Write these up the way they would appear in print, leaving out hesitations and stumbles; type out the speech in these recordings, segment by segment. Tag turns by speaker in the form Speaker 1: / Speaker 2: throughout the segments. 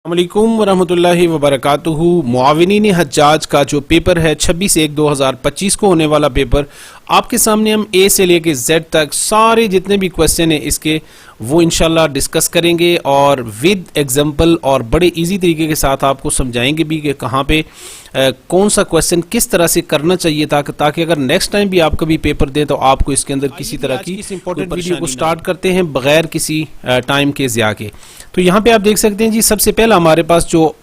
Speaker 1: अस्सलामुअलैकुम वरहमतुल्लाहि वबरकातुहू। मुआविनीन हज्जाज का जो पेपर है 26/1/2025 को होने वाला पेपर, आपके सामने हम ए से लेके जेड तक सारे जितने भी क्वेश्चन हैं इसके वो इंशाल्लाह डिस्कस करेंगे और विद एग्जांपल और बड़े इजी तरीके के साथ आपको समझाएंगे भी कि कहाँ पे कौन सा क्वेश्चन किस तरह से करना चाहिए ताकि अगर नेक्स्ट टाइम भी आप कभी पेपर दें तो आपको इसके अंदर किसी तरह की इस इंपॉर्टेंट वीडियो को स्टार्ट करते हैं बगैर किसी टाइम के ज़िया के। तो यहाँ पे आप देख सकते हैं जी, सबसे पहला हमारे पास जो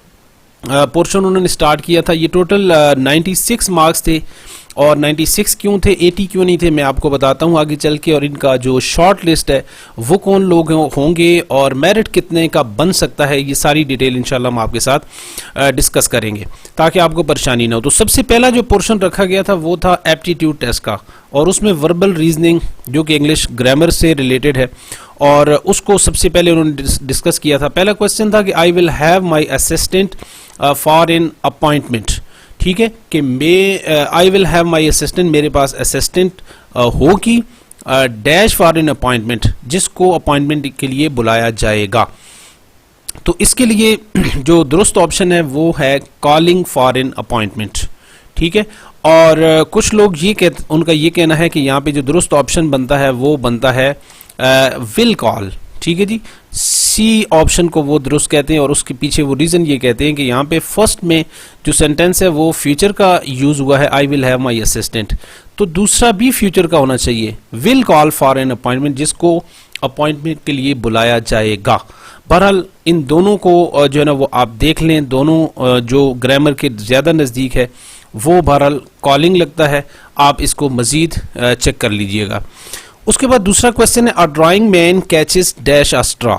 Speaker 1: पोर्शन उन्होंने स्टार्ट किया था ये टोटल 96 मार्क्स थे। और 96 क्यों थे, 80 क्यों नहीं थे, मैं आपको बताता हूँ आगे चल के। और इनका जो शॉर्ट लिस्ट है वो कौन लोग होंगे और मेरिट कितने का बन सकता है, ये सारी डिटेल इंशाल्लाह हम आपके साथ डिस्कस करेंगे ताकि आपको परेशानी ना हो। तो सबसे पहला जो पोर्शन रखा गया था वो था एप्टीट्यूड टेस्ट का, और उसमें वर्बल रीजनिंग जो कि इंग्लिश ग्रामर से रिलेटेड है, और उसको सबसे पहले उन्होंने डिस्कस किया था। पहला क्वेश्चन था कि I will have my assistant for an appointment. ठीक है कि मैं I will have my assistant, मेरे पास असिस्टेंट होगी डैश फॉर एन अपॉइंटमेंट, जिसको अपॉइंटमेंट के लिए बुलाया जाएगा। तो इसके लिए जो दुरुस्त ऑप्शन है वो है कॉलिंग फॉर एन अपॉइंटमेंट। ठीक है, और कुछ लोग उनका ये कहना है कि यहाँ पे जो दुरुस्त ऑप्शन बनता है वो बनता है विल कॉल। ठीक है जी, सी ऑप्शन को वो दुरुस्त कहते हैं, और उसके पीछे वो रीज़न ये कहते हैं कि यहाँ पे फर्स्ट में जो सेंटेंस है वो फ्यूचर का यूज़ हुआ है, I will have my assistant, तो दूसरा भी फ्यूचर का होना चाहिए, will call for an appointment, जिसको अपॉइंटमेंट के लिए बुलाया जाएगा। बहरहाल इन दोनों को जो है ना वो आप देख लें, दोनों जो ग्रामर के ज़्यादा नज़दीक है वो बहरहाल कॉलिंग लगता है, आप इसको मज़ीद चेक कर लीजिएगा। उसके बाद दूसरा क्वेश्चन है a drowning man catches dash a straw,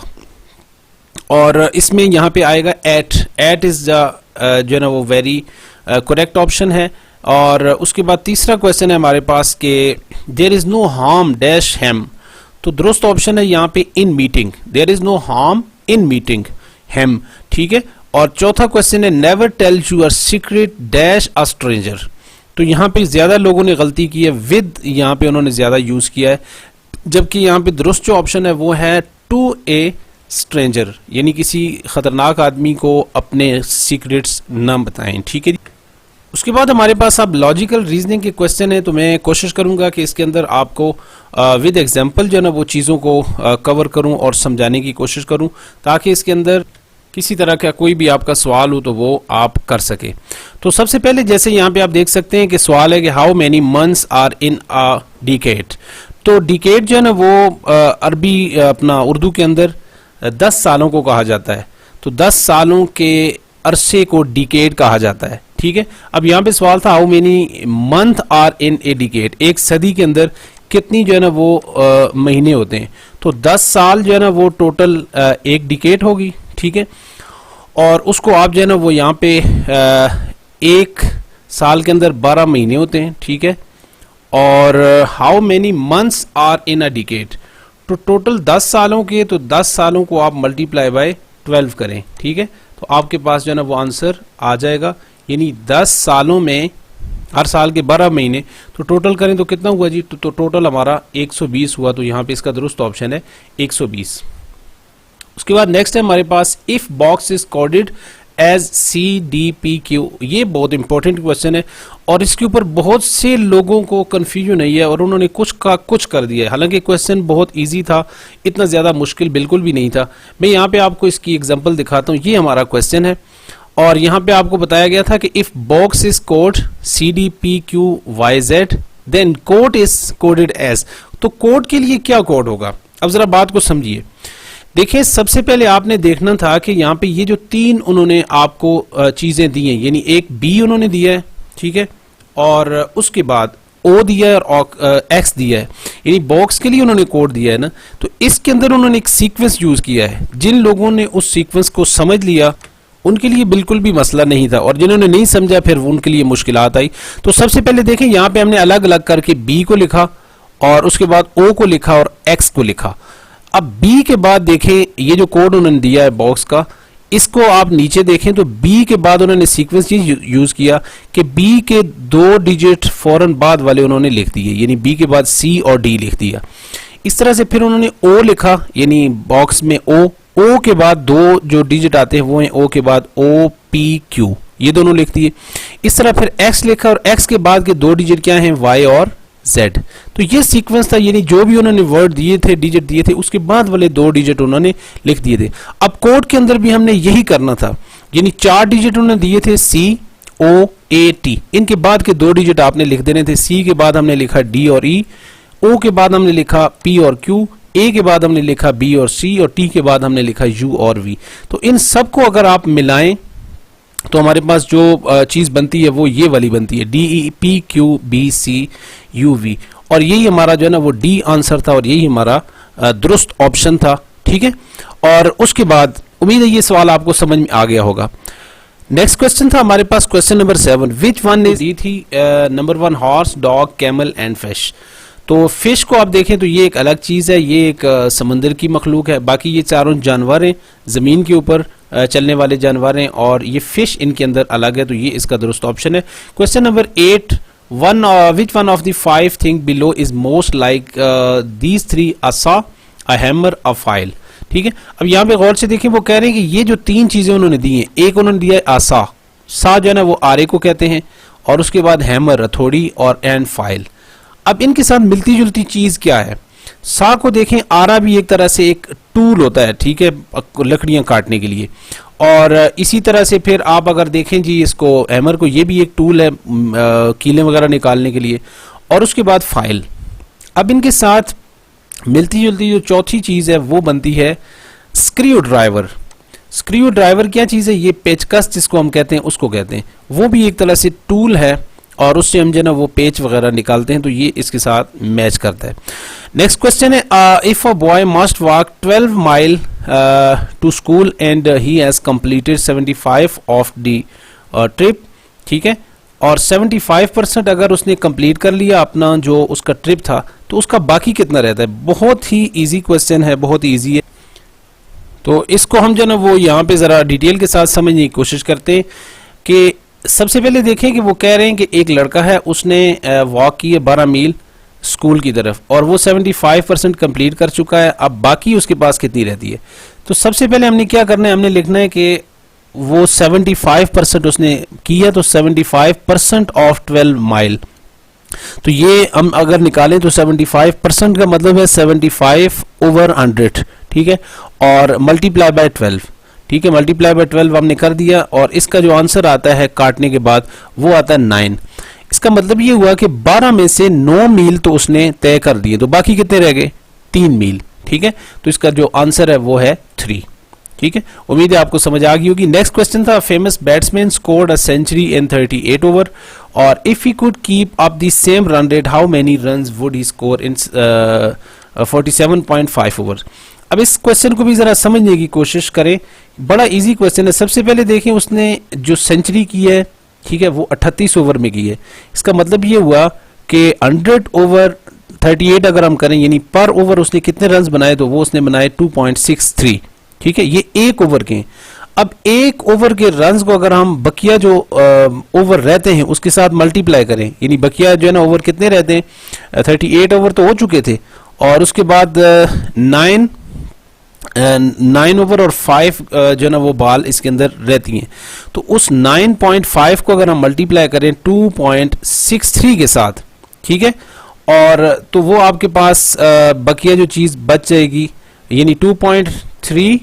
Speaker 1: और इसमें यहाँ पे आएगा एट इज द जो है ना वो वेरी करेक्ट ऑप्शन है। और उसके बाद तीसरा क्वेश्चन है हमारे पास कि there is no harm dash him, तो दुरुस्त ऑप्शन है यहाँ पे in meeting, there is no harm in meeting him. ठीक है, और चौथा क्वेश्चन है never tell your secret dash a stranger, तो यहाँ पे ज्यादा लोगों ने गलती की है, विद यहाँ पे उन्होंने ज्यादा यूज किया है, जबकि यहाँ पे दुरुस्त जो ऑप्शन है वो है टू ए स्ट्रेंजर, यानी किसी खतरनाक आदमी को अपने सीक्रेट्स न बताएं। ठीक है, उसके बाद हमारे पास अब लॉजिकल रीजनिंग के क्वेश्चन है, तो मैं कोशिश करूंगा कि इसके अंदर आपको विद एग्जांपल जो है ना वो चीज़ों को कवर करूं और समझाने की कोशिश करूं ताकि इसके अंदर किसी तरह का कोई भी आपका सवाल हो तो वो आप कर सके। तो सबसे पहले जैसे यहाँ पे आप देख सकते हैं कि सवाल है कि how many months are in a decade, तो डिकेड जो है ना वो अरबी अपना उर्दू के अंदर 10 सालों को कहा जाता है, तो 10 सालों के अरसे को डिकेड कहा जाता है। ठीक है, अब यहाँ पे सवाल था how many month are in a decade, एक सदी के अंदर कितनी जो है ना वो महीने होते हैं, तो 10 साल जो है ना वो टोटल एक डिकेड होगी। ठीक है, और उसको आप जो है ना वो यहाँ पे एक साल के अंदर 12 महीने होते हैं। ठीक है, और how many months are in a decade, तो टोटल 10 सालों के, तो 10 सालों को आप मल्टीप्लाई बाय 12 करें। ठीक है, तो आपके पास जो है ना वो आंसर आ जाएगा, यानी 10 सालों में हर साल के 12 महीने, तो टोटल करें तो कितना हुआ जी, तो टोटल हमारा 120 हुआ, तो यहाँ पे इसका दुरुस्त ऑप्शन है 120। उसके बाद नेक्स्ट है हमारे पास if box is coded as CDPQ, ये बहुत इंपॉर्टेंट क्वेश्चन है और इसके ऊपर बहुत से लोगों को कंफ्यूजन नहीं है और उन्होंने कुछ का कुछ कर दिया है। हालांकि क्वेश्चन बहुत इजी था, इतना ज़्यादा मुश्किल बिल्कुल भी नहीं था। मैं यहाँ पे आपको इसकी एग्जांपल दिखाता हूँ, ये हमारा क्वेश्चन है और यहाँ पे आपको बताया गया था कि if box is code CDPQYZ then code is coded as, तो कोड के लिए क्या कोड होगा, अब जरा बात को समझिए। देखिए सबसे पहले आपने देखना था कि यहाँ पे ये जो 3 उन्होंने आपको चीजें दी हैं, यानी एक B उन्होंने दिया है, ठीक है, और उसके बाद O दिया है और X दिया है, यानी बॉक्स के लिए उन्होंने कोड दिया है ना, तो इसके अंदर उन्होंने एक सीक्वेंस यूज किया है। जिन लोगों ने उस सीक्वेंस को समझ लिया उनके लिए बिल्कुल भी मसला नहीं था, और जिन्होंने नहीं समझा फिर उनके लिए मुश्किलात आई। तो सबसे पहले देखें यहाँ पे हमने अलग अलग करके B को लिखा और उसके बाद O को लिखा और X को लिखा। अब B के बाद देखें ये जो कोड उन्होंने दिया है बॉक्स का, इसको आप नीचे देखें तो B के बाद उन्होंने सीक्वेंस यूज किया कि B के 2 डिजिट फौरन बाद वाले उन्होंने लिख दिए, यानी B के बाद C और D लिख दिया। इस तरह से फिर उन्होंने O लिखा, यानी बॉक्स में O ओ के बाद दो जो डिजिट आते हैं वो हैं ओ के बाद ओ पी क्यू, ये दोनों लिख दिए। इस तरह फिर एक्स लिखा और एक्स के बाद के दो डिजिट क्या हैं, वाई और जेड। तो ये सीक्वेंस था, यानी जो भी उन्होंने वर्ड दिए थे, डिजिट दिए थे, उसके बाद वाले दो डिजिट उन्होंने लिख दिए थे। अब कोड के अंदर भी हमने यही करना था, यानी 4 डिजिट उन्होंने दिए थे सी ओ ए टी, इनके बाद के दो डिजिट आपने लिख देने थे। सी के बाद हमने लिखा डी और ई, ओ के बाद हमने लिखा पी और क्यू, ए के बाद हमने लिखा बी और सी, और टी के बाद हमने लिखा यू और वी। तो इन सबको अगर आप मिलाएं तो हमारे पास जो चीज बनती है वो ये वाली बनती है, D E P Q B C U V, और यही हमारा जो है ना वो डी आंसर था और यही हमारा दुरुस्त ऑप्शन था। ठीक है, और उसके बाद उम्मीद है ये सवाल आपको समझ में आ गया होगा। नेक्स्ट क्वेश्चन था हमारे पास question number 7, which one is the थी number 1 horse, dog, camel and fish. तो फिश को आप देखें तो ये एक अलग चीज है, ये एक समंदर की मखलूक है, बाकी ये चारों जानवर हैं, जमीन के ऊपर चलने वाले जानवर हैं, और ये फिश इनके अंदर अलग है, तो ये इसका दुरुस्त ऑप्शन है। Question number 8, which one of the 5 thing below is most like these 3, a saw, a hammer, a file. ठीक है, अब यहाँ पे गौर से देखें, वो कह रहे हैं कि ये जो 3 चीजें उन्होंने दी हैं, एक उन्होंने दिया है आसा, सा जो है ना वो आरे को कहते हैं, और उसके बाद हैमर हथौड़ी, और एंड फाइल। अब इनके साथ मिलती जुलती चीज क्या है, सा को देखें, आरा भी एक तरह से एक टूल होता है, ठीक है, लकड़ियां काटने के लिए, और इसी तरह से फिर आप अगर देखें जी इसको हैमर को, ये भी एक टूल है कीलें वगैरह निकालने के लिए, और उसके बाद फाइल। अब इनके साथ मिलती जुलती जो चौथी चीज है वो बनती है स्क्रू ड्राइवर। स्क्रू ड्राइवर क्या चीज है, ये पेचकस जिसको हम कहते हैं उसको कहते हैं, वो भी एक तरह से टूल है, और उससे हम जो ना वो पेच वगैरह निकालते हैं, तो ये इसके साथ मैच करता है। नेक्स्ट क्वेश्चन है, if a boy must walk 12 mile to school and he has completed 75 of the trip, ठीक है, और 75% अगर उसने कंप्लीट कर लिया अपना जो उसका ट्रिप था, तो उसका बाकी कितना रहता है। बहुत ही इजी क्वेश्चन है, बहुत ही इजी है, तो इसको हम जो ना वो यहाँ पे जरा डिटेल के साथ समझने की कोशिश करते हैं। कि सबसे पहले देखें कि वो कह रहे हैं कि एक लड़का है, उसने वॉक की है 12 मील स्कूल की तरफ, और वो 75% कंप्लीट कर चुका है। अब बाकी उसके पास कितनी रहती है, तो सबसे पहले हमने क्या करना है, हमने लिखना है कि वो 75% उसने की है, तो 75% ऑफ 12 माइल, तो ये हम अगर निकालें तो 75% का मतलब है 75 ओवर 100, ठीक है, और मल्टीप्लाई बाय 12, ठीक है, मल्टीप्लाई बाय 12 हमने कर दिया, और इसका जो आंसर आता है काटने के बाद वो आता है 9। इसका मतलब ये हुआ कि 12 में से 9 मील तो उसने तय कर दिए, तो बाकी कितने रह गए, 3 मील, ठीक है, तो इसका जो आंसर है वो है 3, ठीक है। उम्मीद है आपको समझ आ गई होगी। नेक्स्ट क्वेश्चन था, famous batsman scored a century in 38 over, और if he could keep up the same run rate how many runs would he score in 47.5 over. अब इस क्वेश्चन को भी जरा समझने की कोशिश करें, बड़ा इजी क्वेश्चन है। सबसे पहले देखें उसने जो सेंचुरी की है, ठीक है, वो 38 ओवर में की है। इसका मतलब ये हुआ कि 100 ओवर 38 अगर हम करें, यानी पर ओवर उसने कितने रन्स बनाए, तो वो उसने बनाए 2.63, ठीक है, ये एक ओवर के। अब एक ओवर के रन्स को अगर हम बकिया जो ओवर रहते हैं उसके साथ मल्टीप्लाई करें, यानी बकिया जो है ना ओवर कितने रहते हैं, 38 ओवर तो हो चुके थे, और उसके बाद 9 ओवर और 5 जो है ना वो बाल इसके अंदर रहती हैं, तो उस 9.5 को अगर हम मल्टीप्लाई करें 2.63 के साथ, ठीक है, और तो वो आपके पास बकिया जो चीज़ बच जाएगी, यानी 2.3,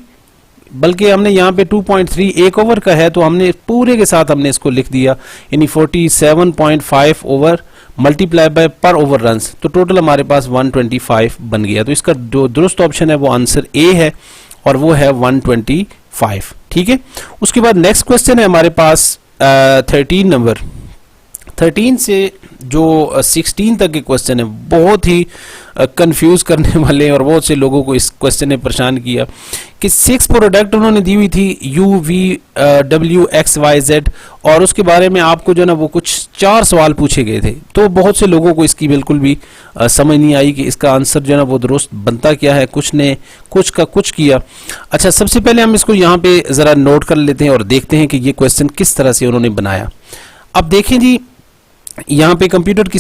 Speaker 1: बल्कि हमने यहाँ पे 2.3 एक ओवर का है, तो हमने पूरे के साथ हमने इसको लिख दिया, यानी 47.5 ओवर मल्टीप्लाई बाय पर ओवर रन्स, तो टोटल हमारे पास 125 बन गया। तो इसका जो दुरुस्त ऑप्शन है वो आंसर ए है, और वो है 125, ठीक है। उसके बाद नेक्स्ट क्वेश्चन है हमारे पास 13 नंबर, 13 से जो 16 तक के क्वेश्चन है बहुत ही कंफ्यूज करने वाले हैं, और बहुत से लोगों को इस क्वेश्चन ने परेशान किया कि 6 प्रोडक्ट उन्होंने दी हुई थी UVWXYZ, और उसके बारे में आपको जो ना वो कुछ 4 सवाल पूछे गए थे, तो बहुत से लोगों को इसकी बिल्कुल भी समझ नहीं आई कि इसका आंसर जो है ना वो दुरुस्त बनता क्या है। कुछ ने कुछ का कुछ किया। अच्छा, सबसे पहले हम इसको यहाँ पे ज़रा नोट कर लेते हैं और देखते हैं कि ये क्वेश्चन किस तरह से उन्होंने बनाया। अब देखें जी, यहाँ पे कंप्यूटर की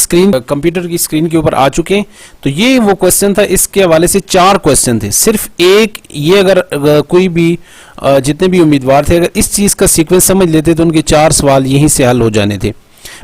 Speaker 1: स्क्रीन के ऊपर आ चुके हैं। तो ये वो क्वेश्चन था, इसके हवाले से 4 क्वेश्चन थे, सिर्फ एक ये अगर कोई भी जितने भी उम्मीदवार थे अगर इस चीज़ का सीक्वेंस समझ लेते तो उनके 4 सवाल यहीं से हल हो जाने थे।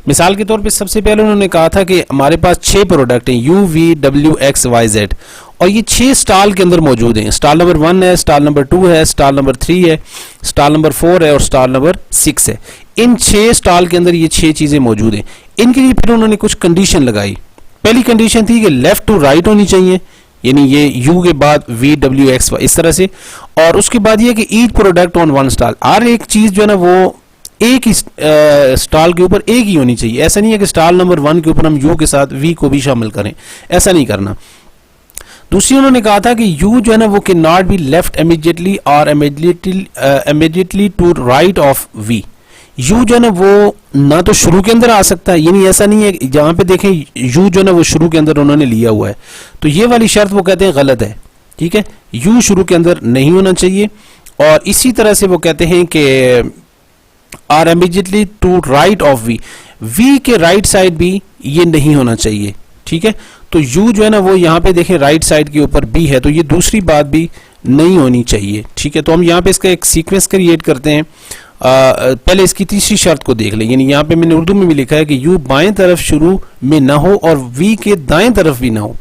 Speaker 1: मिसाल के तौर पे सबसे पहले उन्होंने कहा था कि हमारे पास 6 प्रोडक्ट हैं U V W X Y Z और ये 6 स्टॉल के अंदर मौजूद हैं। स्टॉल नंबर 1 है, स्टॉल नंबर 2 है, स्टॉल नंबर 3 है, स्टॉल नंबर 4 है और स्टॉल नंबर 6 है। इन 6 स्टॉल के अंदर ये 6 चीज़ें मौजूद हैं। इनके लिए फिर उन्होंने कुछ कंडीशन लगाई। पहली कंडीशन थी कि लेफ्ट टू राइट होनी चाहिए, यानी ये U के बाद V W X Y इस तरह से, और उसके बाद ये कि each product on one stall, हर एक चीज़ जो है ना वो एक ही स्टॉल के ऊपर एक ही होनी चाहिए। ऐसा नहीं है कि स्टॉल नंबर 1 के ऊपर हम U के साथ V को भी शामिल करें, ऐसा नहीं करना। दूसरी उन्होंने कहा था कि U जो है ना वो can not be left immediately और immediately to right of V। U जो है ना वो ना तो शुरू के अंदर आ सकता है, यानी ऐसा नहीं है जहाँ पे देखें U जो है ना वो शुरू के अंदर उन्होंने लिया हुआ है, तो ये वाली शर्त वो कहते हैं गलत है। ठीक है, U शुरू के अंदर नहीं होना चाहिए। और इसी तरह से वो कहते हैं कि R immediately to right of V के राइट साइड भी ये नहीं होना चाहिए। ठीक है, तो U जो है ना वो यहाँ पे देखें राइट साइड के ऊपर B है, तो ये दूसरी बात भी नहीं होनी चाहिए। ठीक है, तो हम यहाँ पे इसका एक सीक्वेंस क्रिएट करते हैं। पहले इसकी तीसरी शर्त को देख लें, यानी यहाँ पे मैंने उर्दू में भी लिखा है कि U बाएं तरफ शुरू में ना हो और V के दाएं तरफ भी ना हो।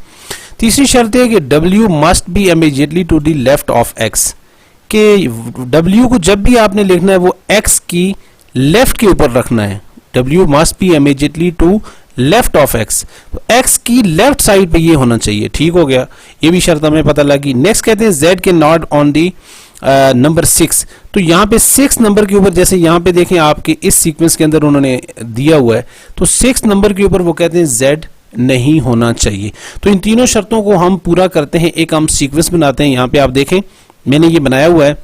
Speaker 1: तीसरी शर्त है कि W must be immediately to the left of X, कि W को जब भी आपने लिखना है वो X की लेफ्ट के ऊपर रखना है। W must be immediately to left of X, तो X की लेफ्ट साइड पे ये होना चाहिए। ठीक हो गया, ये भी शर्त हमें पता लगी। नेक्स्ट कहते हैं Z के नॉट ऑन दी नंबर 6, तो यहाँ पे 6 नंबर के ऊपर, जैसे यहाँ पे देखें आपके इस सीक्वेंस के अंदर उन्होंने दिया हुआ है, तो 6 नंबर के ऊपर वो कहते हैं Z नहीं होना चाहिए। तो इन तीनों शर्तों को हम पूरा करते हैं, एक हम सीक्वेंस बनाते हैं। यहाँ पे आप देखें मैंने ये बनाया हुआ है।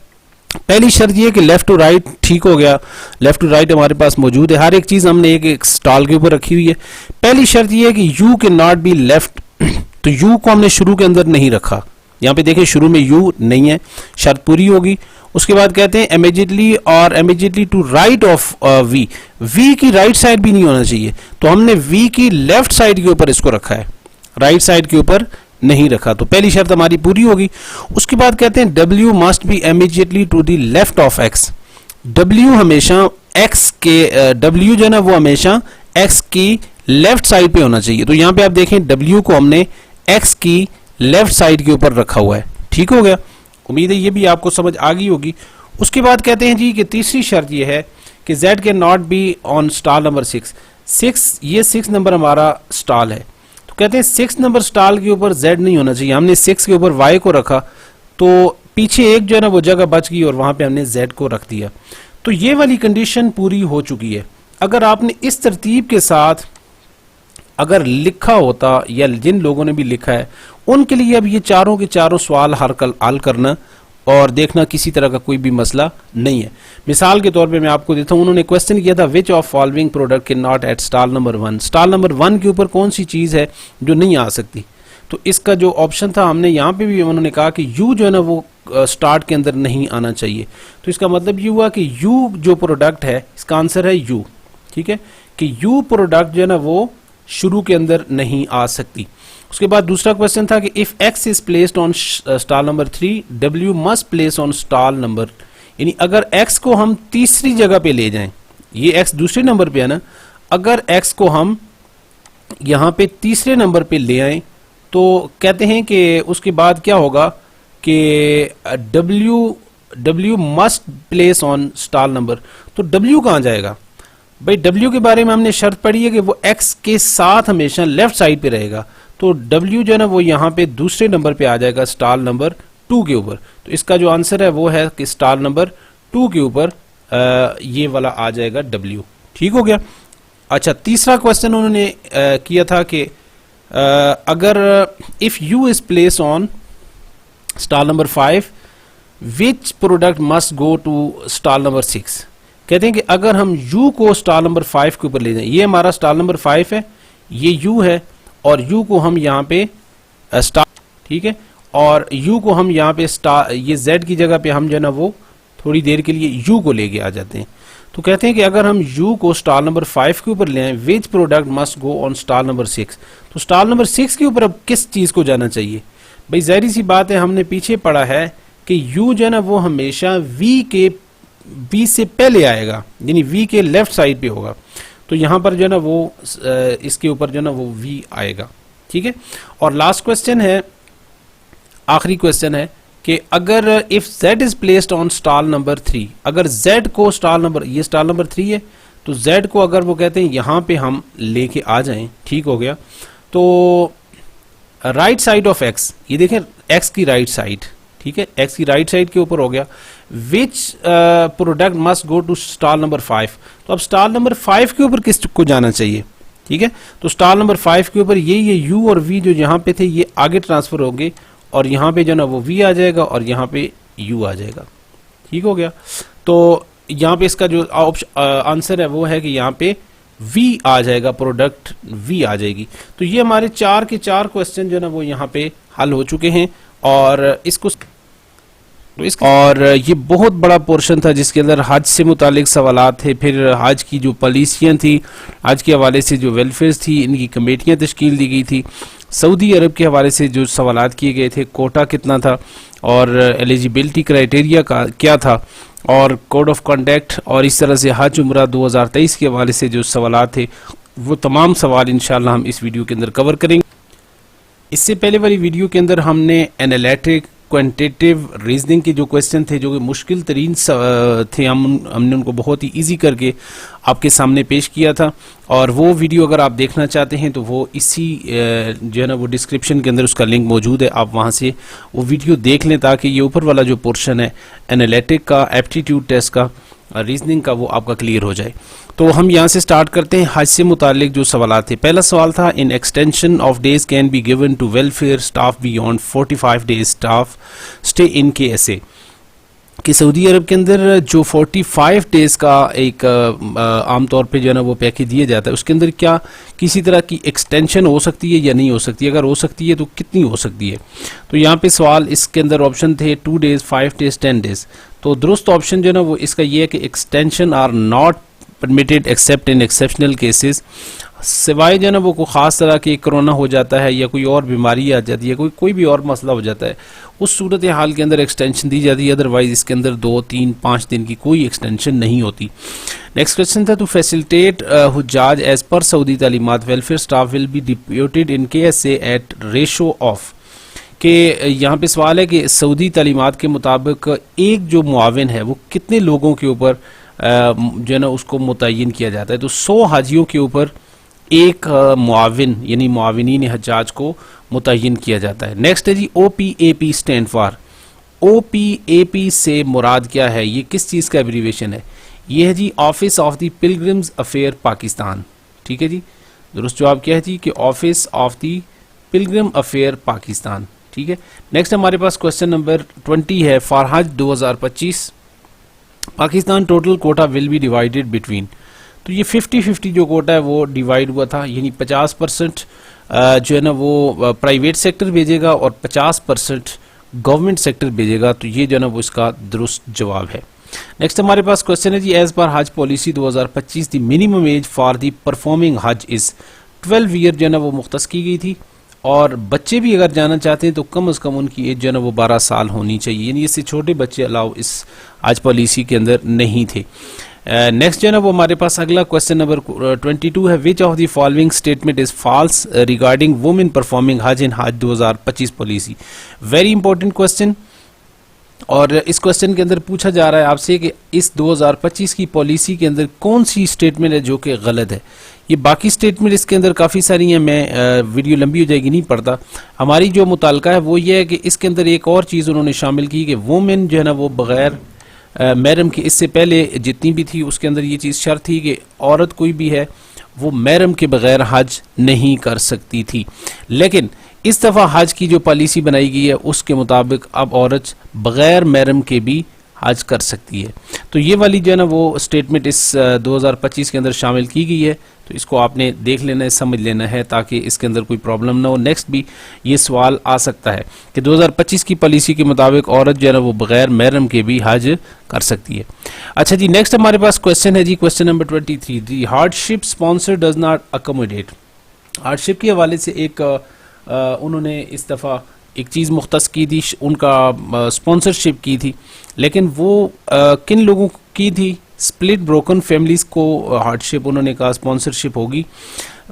Speaker 1: पहली शर्त ये कि लेफ्ट टू राइट ठीक हो गया, लेफ्ट टू राइट हमारे पास मौजूद है, हर एक चीज़ हमने एक स्टॉल के ऊपर रखी हुई है। पहली शर्त ये है कि U के नॉट बी लेफ्ट, तो U को हमने शुरू के अंदर नहीं रखा। यहाँ पे देखिए शुरू में U नहीं है, शर्त पूरी होगी। उसके बाद कहते हैं इमीडिएटली और immediately to right of V की राइट साइड भी नहीं होना चाहिए, तो हमने V की लेफ्ट साइड के ऊपर इसको रखा है, राइट साइड के ऊपर नहीं रखा। तो पहली शर्त हमारी पूरी होगी। उसके बाद कहते हैं W must be immediately to the left of X, W हमेशा X के W जो है ना वो हमेशा X की लेफ्ट साइड पे होना चाहिए। तो यहाँ पे आप देखें W को हमने X की लेफ्ट साइड के ऊपर रखा हुआ है। ठीक हो गया, उम्मीद है ये भी आपको समझ आ गई होगी। उसके बाद कहते हैं जी कि तीसरी शर्त ये है कि Z can not be on stall number 6, ये 6 नंबर हमारा स्टॉल है, तो कहते हैं 6 नंबर स्टॉल के ऊपर Z नहीं होना चाहिए। हमने 6 के ऊपर Y को रखा, तो पीछे एक जो है ना वो जगह बच गई और वहां पे हमने Z को रख दिया। तो ये वाली कंडीशन पूरी हो चुकी है। अगर आपने इस तरतीब के साथ अगर लिखा होता, या जिन लोगों ने भी लिखा है उनके लिए अब ये चारों के चारों सवाल हल करना और देखना किसी तरह का कोई भी मसला नहीं है। मिसाल के तौर पे मैं आपको देता हूँ, उन्होंने क्वेश्चन किया था which of following product can not at stall number 1, stall number 1 के ऊपर कौन सी चीज़ है जो नहीं आ सकती। तो इसका जो ऑप्शन था हमने यहाँ पे भी उन्होंने कहा कि U जो है ना वो स्टार्ट के अंदर नहीं आना चाहिए। तो इसका मतलब ये हुआ कि U जो प्रोडक्ट है इसका आंसर है U। ठीक है, कि U प्रोडक्ट जो है ना वो शुरू के अंदर नहीं आ सकती। उसके बाद दूसरा क्वेश्चन था कि if X is placed on stall number 3, W must place on stall number, यानी अगर X को हम तीसरी जगह पे ले जाएं, ये X दूसरे नंबर पे है ना, अगर X को हम यहाँ पे तीसरे नंबर पे ले आए तो कहते हैं कि उसके बाद क्या होगा कि W must place on stall number, तो W कहाँ जाएगा भाई? W के बारे में हमने शर्त पढ़ी है कि वो X के साथ हमेशा लेफ्ट साइड पे रहेगा, तो W जो है ना वो यहाँ पे दूसरे नंबर पे आ जाएगा स्टॉल नंबर 2 के ऊपर। तो इसका जो आंसर है वो है कि स्टॉल नंबर 2 के ऊपर ये वाला आ जाएगा W। ठीक हो गया। अच्छा, तीसरा क्वेश्चन उन्होंने किया था कि अगर if U is place on stall number 5, which product must go to stall number 6। कहते हैं कि अगर हम U को स्टॉल नंबर 5 के ऊपर ले जाएं, ये हमारा स्टॉल नंबर 5 है, ये U है, और U को हम यहाँ पे स्टार, ठीक है, और U को हम यहाँ पे स्टार, ये Z की जगह पे हम जो है ना वो थोड़ी देर के लिए यू को लेके आ जाते हैं। तो कहते हैं कि अगर हम यू को स्टाल नंबर 5 के ऊपर ले आए, विच product must go on stall number 6। तो स्टाल नंबर 6 के ऊपर अब किस चीज को जाना चाहिए भाई? जाहिर सी बात है, हमने पीछे पढ़ा है कि यू जो है ना वो हमेशा वी से पहले आएगा, यानी वी के लेफ्ट साइड पे होगा। तो यहां पर जो है ना वो इसके ऊपर जो है ना वो वी आएगा, ठीक है। और लास्ट क्वेश्चन है, आखिरी क्वेश्चन है कि अगर if z is placed on stall number 3, अगर z को स्टाल नंबर, ये स्टाल नंबर 3 है, तो z को अगर वो कहते हैं यहां पे हम लेके आ जाएं, ठीक हो गया, तो राइट साइड ऑफ x, ये देखें x की राइट साइड, ठीक है, x की राइट साइड के ऊपर हो गया। Which product must go to stall number 5। तो अब स्टाल नंबर 5 के ऊपर किस को जाना चाहिए, ठीक है। तो स्टाल नंबर 5 के ऊपर ये u और v जो यहाँ पे थे ये आगे ट्रांसफर होंगे और यहाँ पे जो ना वो v आ जाएगा और यहाँ पे u आ जाएगा, ठीक हो गया। तो यहाँ पे इसका जो आंसर है वो है कि यहाँ पे v आ जाएगा, प्रोडक्ट v आ जाएगी। तो ये हमारे 4 के 4 क्वेश्चन जो ना वो यहाँ पे हल हो चुके हैं और और ये बहुत बड़ा पोर्शन था जिसके अंदर हज से मुतालिक सवालात थे, फिर हज की जो पॉलिसियाँ थी, हज के हवाले से जो वेलफेयर थी, इनकी कमेटियाँ तश्कील दी गई थी, सऊदी अरब के हवाले से जो सवालात किए गए थे, कोटा कितना था और एलिजिबिलिटी क्राइटेरिया का क्या था, और कोड ऑफ कंडक्ट, और इस तरह से हज उम्रा 2023 के हवाले से जो सवालात थे वो तमाम सवाल इंशाल्लाह हम इस वीडियो के अंदर कवर करेंगे। इससे पहले वाली वीडियो के अंदर हमने एनालिटिक, क्वांटिटेटिव रीजनिंग के जो क्वेश्चन थे जो कि मुश्किल तरीन थे, हमने उनको बहुत ही इजी करके आपके सामने पेश किया था, और वो वीडियो अगर आप देखना चाहते हैं तो वो इसी जो है ना वो डिस्क्रिप्शन के अंदर उसका लिंक मौजूद है, आप वहाँ से वो वीडियो देख लें ताकि ये ऊपर वाला जो पोर्शन है एनालिटिक का, एप्टीट्यूड टेस्ट का, रीजनिंग का, वो आपका क्लियर हो जाए। तो हम यहाँ से स्टार्ट करते हैं हज से मुतालिक जो सवाल थे। पहला सवाल था, in extension of days can be given to welfare staff beyond 45 days staff stay in KSA, कि सऊदी अरब के अंदर जो 45 डेज का एक आमतौर पे जो है ना वो पैकेज दिया जाता है, उसके अंदर क्या किसी तरह की एक्सटेंशन हो सकती है या नहीं हो सकती है, अगर हो सकती है तो कितनी हो सकती है। तो यहाँ पे सवाल इसके अंदर ऑप्शन थे 2 डेज, 5 डेज, 10 डेज। तो दुरुस्त ऑप्शन जो है ना वो इसका ये है कि extension are not permitted except in exceptional cases, सिवाय जो है ना वो कोई ख़ास तरह की कोरोना हो जाता है या कोई और बीमारी आ जाती है, कोई भी और मसला हो जाता है, उस सूरत हाल के अंदर एक्सटेंशन दी जाती है, अदरवाइज इसके अंदर 2, 3, 5 दिन की कोई एक्सटेंशन नहीं होती। नेक्स्ट क्वेश्चन था, टू फैसिलिटेट हुज्जाज एज पर सऊदी तालीमात welfare staff will be deputed in KSA at ratio of, कि यहाँ पे सवाल है कि सऊदी तालीमात के मुताबिक एक जो मुआविन है वो कितने लोगों के ऊपर जो है ना उसको मुतय्यन किया जाता है। तो 100 हाजियों के ऊपर एक मुआविन यानी मुआविनीन हज्जाज को मुतय्यन किया जाता है। नेक्स्ट है जी OPAP स्टैंड फॉर, OPAP से मुराद क्या है, ये किस चीज़ का एब्रीवेशन है? ये है जी office of the pilgrims affair Pakistan, ठीक है जी। दुरुस्त जवाब क्या है जी कि office of the pilgrim affair Pakistan, ठीक है। नेक्स्ट हमारे पास क्वेश्चन नंबर 20 है, for Hajj 2025 Pakistan total quota will be divided between, तो ये 50-50 जो कोटा है वो डिवाइड हुआ था, यानी 50% जो है ना वो प्राइवेट सेक्टर भेजेगा और 50% गवर्नमेंट सेक्टर भेजेगा। तो ये जो है ना वो इसका दुरुस्त जवाब है। नेक्स्ट हमारे पास क्वेश्चन है जी, एज पर हज policy 2025 the minimum age for the performing हज इज 12 ईयर जो है ना वो मुख्तस की गई थी, और बच्चे भी अगर जाना चाहते हैं तो कम से कम उनकी एज जो है ना वो 12 साल होनी चाहिए, यानी इससे छोटे बच्चे अलाउ इस आज पॉलिसी के अंदर नहीं थे। नेक्स्ट जो है ना वो हमारे पास अगला क्वेश्चन नंबर 22 है, which of the following statement is false regarding women performing Hajj in हज 2025 पॉलिसी। वेरी इंपॉर्टेंट क्वेश्चन, और इस क्वेश्चन के अंदर पूछा जा रहा है आपसे कि इस 2025 की पॉलिसी के अंदर कौन सी स्टेटमेंट है जो कि गलत है। ये बाकी स्टेटमेंट इसके अंदर काफ़ी सारी हैं, मैं वीडियो लंबी हो जाएगी नहीं पढ़ता। हमारी जो मुतालका है वो ये है कि इसके अंदर एक और चीज़ उन्होंने शामिल की कि वुमेन जो है ना वो बग़ैर महरम के, इससे पहले जितनी भी थी उसके अंदर ये चीज़ शर्त थी कि औरत कोई भी है वो महरम के बग़ैर हज नहीं कर सकती थी, लेकिन इस दफ़ा हज की जो पॉलिसी बनाई गई है उसके मुताबिक अब औरत बग़ैर महरम के भी हज कर सकती है। तो ये वाली जो है ना वो स्टेटमेंट इस 2025 के अंदर शामिल की गई है, तो इसको आपने देख लेना है, समझ लेना है, ताकि इसके अंदर कोई प्रॉब्लम ना हो। नेक्स्ट भी ये सवाल आ सकता है कि 2025 की पॉलिसी के मुताबिक औरत जो है ना वो बगैर महरम के भी हज कर सकती है। अच्छा जी, नेक्स्ट हमारे पास क्वेश्चन है जी, question number 23, the hardship sponsor does not accommodate. Hardship के हवाले से एक उन्होंने इस दफ़ा एक चीज़ मुख्तस की थी, उनका स्पॉन्सरशिप की थी, लेकिन वो किन लोगों की थी? स्प्लिट ब्रोकन फैमिलीज़ को हार्डशिप उन्होंने कहा स्पॉन्सरशिप होगी।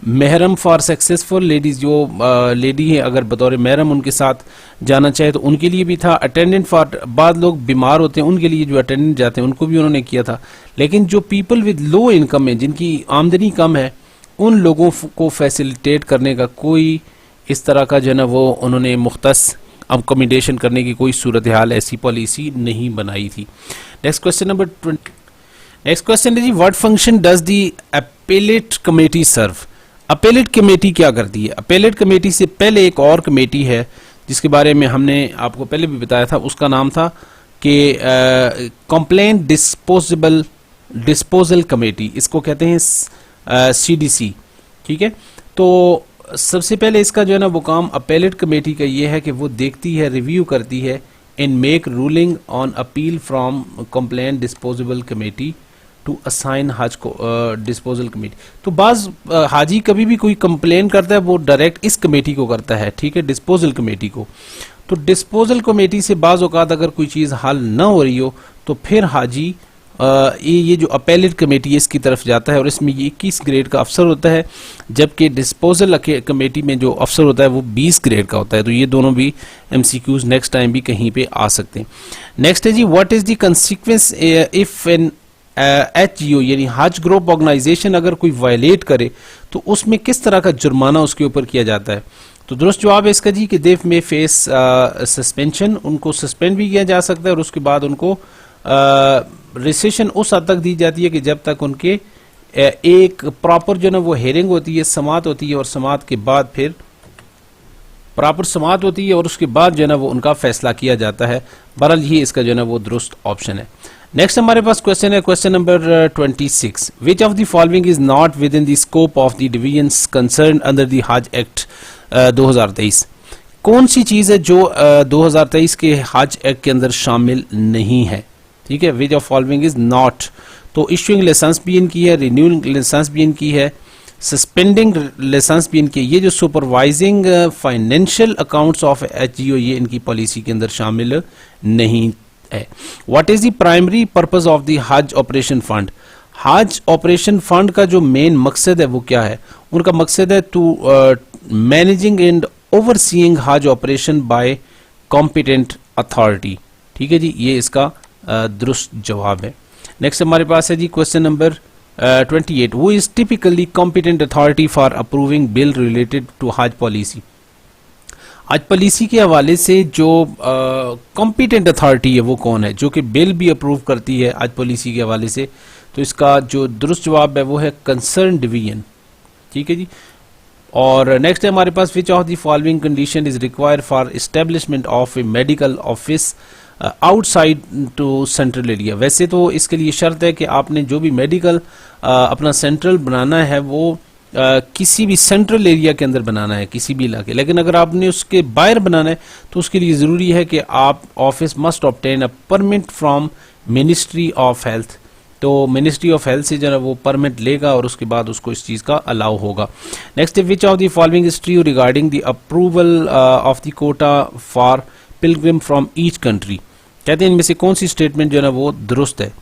Speaker 1: महरम फॉर सक्सेसफुल लेडीज़, जो लेडी है अगर बतौर महरम उनके साथ जाना चाहे तो उनके लिए भी था। अटेंडेंट फॉर, बाद लोग बीमार होते हैं उनके लिए जो अटेंडेंट जाते हैं उनको भी उन्होंने किया था। लेकिन जो पीपल विद लो इनकम है, जिनकी आमदनी कम है, उन लोगों को फैसिलिटेट करने का कोई इस तरह का जो है ना वो उन्होंने मुख्तस अकोमोडेशन करने की कोई सूरत हाल, ऐसी पॉलिसी नहीं बनाई थी। Next question number 20। Next question है जी, what function does the appellate committee serve. Appellate committee क्या करती है? अपेलेट कमेटी से पहले एक और कमेटी है जिसके बारे में हमने आपको पहले भी बताया था, उसका नाम था कि कंप्लेंट डिस्पोजल कमेटी, इसको कहते हैं CDC। ठीक है, तो सबसे पहले इसका जो है ना वो काम अपेलेट कमेटी का ये है कि वो देखती है, रिव्यू करती है in make ruling on appeal from complaint disposable committee to assign Hajj को डिस्पोजल कमेटी। तो बाज हाजी कभी भी कोई कंप्लेन करता है वो डायरेक्ट इस कमेटी को करता है, ठीक है, डिस्पोजल कमेटी को। तो डिस्पोजल कमेटी से बाज औकात अगर कोई चीज़ हल ना हो रही हो तो फिर हाजी ये जो अपेलेट कमेटी है इसकी तरफ जाता है, और इसमें ये 21 ग्रेड का अफसर होता है, जबकि डिस्पोजल कमेटी में जो अफसर होता है वो 20 ग्रेड का होता है। तो ये दोनों भी MCQs नेक्स्ट टाइम भी कहीं पे आ सकते हैं। नेक्स्ट है जी, what is the consequence if an HGO यानी हज ग्रुप ऑर्गेनाइजेशन अगर कोई वायलेट करे तो उसमें किस तरह का जुर्माना उसके ऊपर किया जाता है? तो दुरुस्त जवाब है इसका जी कि दे में फेस सस्पेंशन, उनको सस्पेंड भी किया जा सकता है, और उसके बाद उनको रिसेशन उस हद तक दी जाती है कि जब तक उनके एक प्रॉपर जो ना वो हेयरिंग होती है, समात होती है, और समात के बाद फिर प्रॉपर समात होती है और उसके बाद जो है ना वो उनका फैसला किया जाता है। बहरहाल ये इसका जो है ना वो दुरुस्त ऑप्शन है। नेक्स्ट हमारे पास क्वेश्चन है, question number 26, which of the following is not with in the scope of the divisions concern under the हज एक्ट 2023। कौन सी चीज है जो 2023 के हज एक्ट के अंदर शामिल नहीं है? ठीक है, which of following is not, तो इशूइंग लाइसेंस भी इनकी है, रिन्यूइंग लाइसेंस भी इनकी है, सस्पेंडिंग लाइसेंस भी इनकी है। ये जो supervising financial accounts of HGO ये इनकी पॉलिसी के अंदर शामिल नहीं है। What is the primary purpose of the हज ऑपरेशन फंड? हज ऑपरेशन फंड का जो मेन मकसद है वो क्या है? उनका मकसद है टू मैनेजिंग एंड ओवरसीइंग हज ऑपरेशन बाय कॉम्पिटेंट अथॉरिटी। ठीक है जी, ये इसका दुरुस्त जवाब है। नेक्स्ट हमारे पास है जी क्वेश्चन नंबर 28, वो is typically competent authority for approving bill related to हज पॉलिसी। हज पॉलिसी के हवाले से जो कॉम्पिटेंट अथॉरिटी है वो कौन है जो कि बिल भी अप्रूव करती है हज पॉलिसी के हवाले से? तो इसका जो दुरुस्त जवाब है वो है कंसर्न डिवीजन। ठीक है जी, और नेक्स्ट है हमारे पास, which of the following condition is required for establishment of a medical office outside to central area. वैसे तो इसके लिए शर्त है कि आपने जो भी मेडिकल अपना सेंट्रल बनाना है वो किसी भी सेंट्रल एरिया के अंदर बनाना है, किसी भी इलाके। लेकिन अगर आपने उसके बाहर बनाना है तो उसके लिए ज़रूरी है कि आप office must obtain a permit from ministry of health. तो मिनिस्ट्री ऑफ हेल्थ से जो है वो परमिट लेगा और उसके बाद उसको इस चीज़ का अलाउ होगा। Next, which of the following is true regarding the approval of the Kota for Pilgrim from each country? कहते हैं इनमें से कौन सी स्टेटमेंट जो है ना वो दुरुस्त है?